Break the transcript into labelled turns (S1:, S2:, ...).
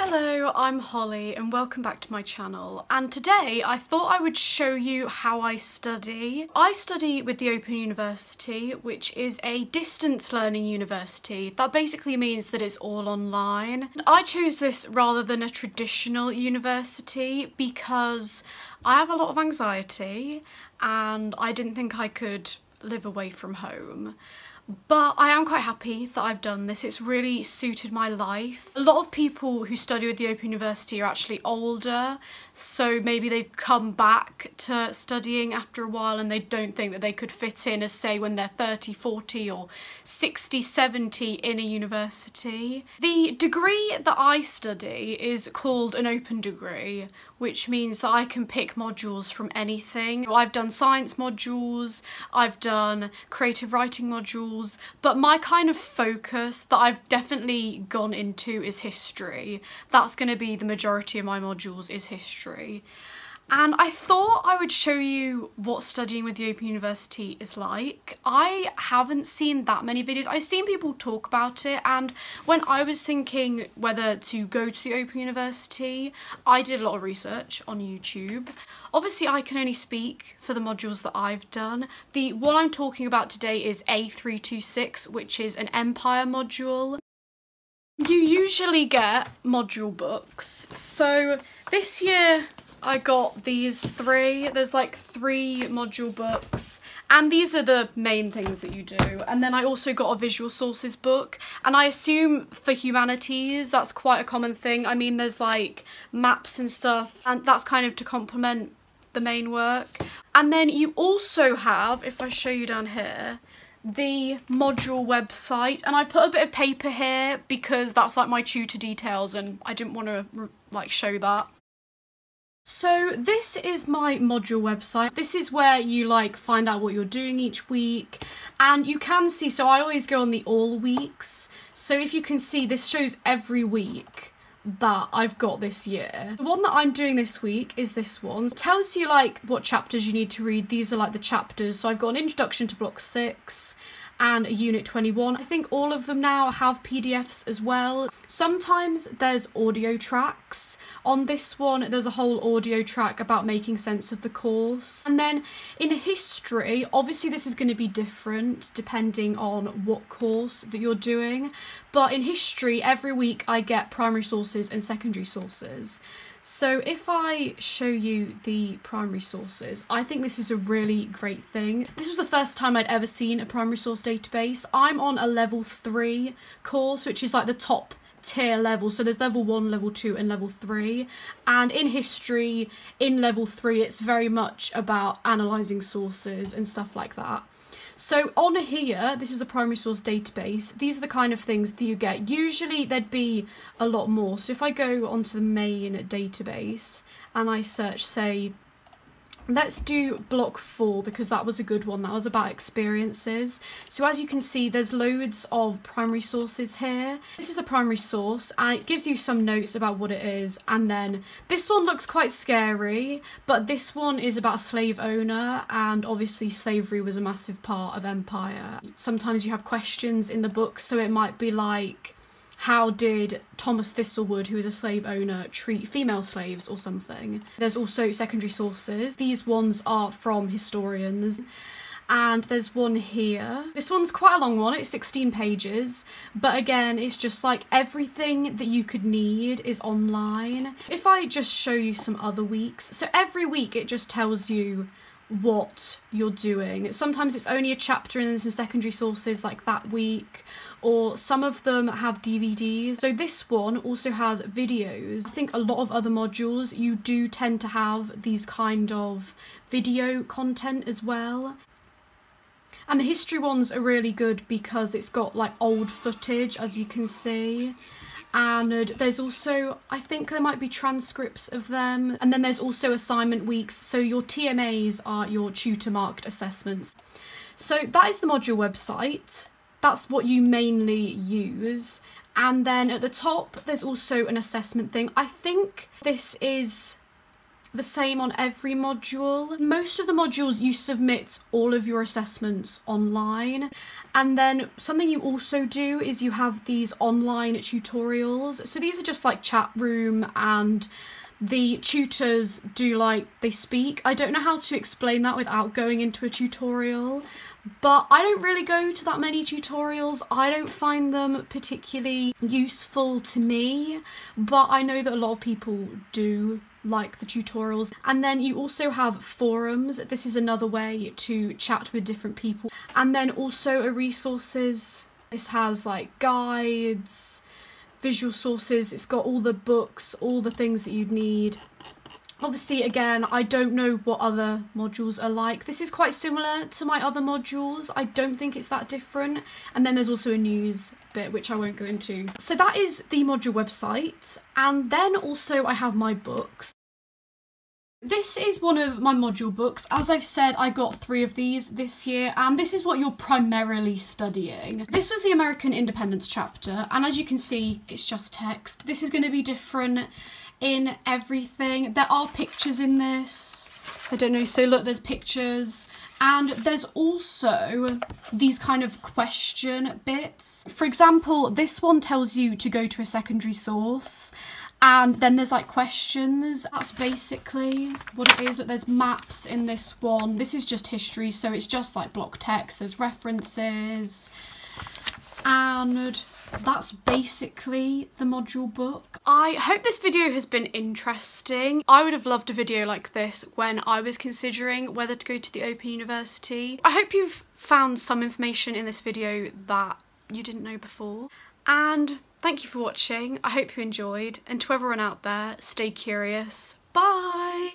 S1: Hello, I'm Holly and welcome back to my channel, and today I thought I would show you how I study. I study with the Open University, which is a distance learning university. That basically means that it's all online. I chose this rather than a traditional university because I have a lot of anxiety and I didn't think I could live away from home. But I am quite happy that I've done this. It's really suited my life. A lot of people who study with the Open University are actually older, so maybe they've come back to studying after a while and they don't think that they could fit in as, say, when they're 30, 40 or 60, 70 in a university. The degree that I study is called an open degree, which means that I can pick modules from anything. I've done science modules, I've done creative writing modules, but my kind of focus that I've definitely gone into is history. That's going to be the majority of my modules is history. And I thought I would show you what studying with the Open University is like. I haven't seen that many videos. I've seen people talk about it, and when I was thinking whether to go to the Open University, I did a lot of research on YouTube. Obviously, I can only speak for the modules that I've done. The one I'm talking about today is A326, which is an Empire module. You usually get module books. So this year, I got these three. There's like 3 module books, and these are the main things that you do. And then I also got a visual sources book, and I assume for humanities that's quite a common thing. I mean, there's like maps and stuff, and that's kind of to complement the main work. And then you also have, if I show you down here, the module website, and I put a bit of paper here because that's like my tutor details and I didn't want to like show that. So this is my module website. This is where you like find out what you're doing each week, and you can see, so I always go on the all weeks. So if you can see, this shows every week that I've got this year. The one that I'm doing this week is this one. It tells you like what chapters you need to read. These are like the chapters. So I've got an introduction to block 6 and a unit 21. I think all of them now have PDFs as well. Sometimes there's audio tracks. On this one, there's a whole audio track about making sense of the course. And then in history, obviously this is going to be different depending on what course that you're doing. But in history, every week I get primary sources and secondary sources. So if I show you the primary sources, I think this is a really great thing. This was the first time I'd ever seen a primary source database. I'm on a level 3 course, which is like the top tier level. So there's level 1, level 2 and level 3. And in history, in level 3, it's very much about analysing sources and stuff like that. So on here, this is the primary source database. These are the kind of things that you get. Usually there'd be a lot more. So if I go onto the main database and I search, say, let's do block 4 because that was a good one. That was about experiences. So as you can see, there's loads of primary sources here. This is the primary source and it gives you some notes about what it is. And then this one looks quite scary, but this one is about a slave owner, and obviously slavery was a massive part of empire. Sometimes you have questions in the book, so it might be like, how did Thomas Thistlewood, who is a slave owner, treat female slaves or something? There's also secondary sources. These ones are from historians. And there's one here. This one's quite a long one, it's 16 pages, but again, it's just like everything that you could need is online. If I just show you some other weeks, so every week it just tells you what you're doing. Sometimes it's only a chapter and then some secondary sources like that week, or some of them have DVDs. So this one also has videos. I think a lot of other modules you do tend to have these kind of video content as well. And the history ones are really good because it's got like old footage, as you can see. And there's also, I think there might be transcripts of them. And then there's also assignment weeks. So your TMAs are your tutor marked assessments. So that is the module website. That's what you mainly use. And then at the top, there's also an assessment thing. I think this is the same on every module. Most of the modules you submit all of your assessments online, and then something you also do is you have these online tutorials. So these are just like chat room, and the tutors do they speak. I don't know how to explain that without going into a tutorial, but I don't really go to that many tutorials. I don't find them particularly useful to me, but I know that a lot of people do like the tutorials. And then you also have forums. This is another way to chat with different people. And then also a resources. This has like guides, visual sources, it's got all the books, all the things that you'd need. Obviously, again, I don't know what other modules are like. This is quite similar to my other modules. I don't think it's that different. And then there's also a news bit, which I won't go into. So that is the module website. And then also I have my books. This is one of my module books. As I've said, I got 3 of these this year, and this is what you're primarily studying. This was the American Independence chapter, and as you can see, it's just text. This is going to be different in everything. There are pictures in this. I don't know, so look, there's pictures. And there's also these kind of question bits. For example, this one tells you to go to a secondary source. And then there's like questions. That's basically what it is. There's maps in this one. This is just history, so it's just like block text. There's references. And that's basically the module book. I hope this video has been interesting. I would have loved a video like this when I was considering whether to go to the Open University. I hope you've found some information in this video that you didn't know before. And thank you for watching. I hope you enjoyed. And to everyone out there, stay curious. Bye!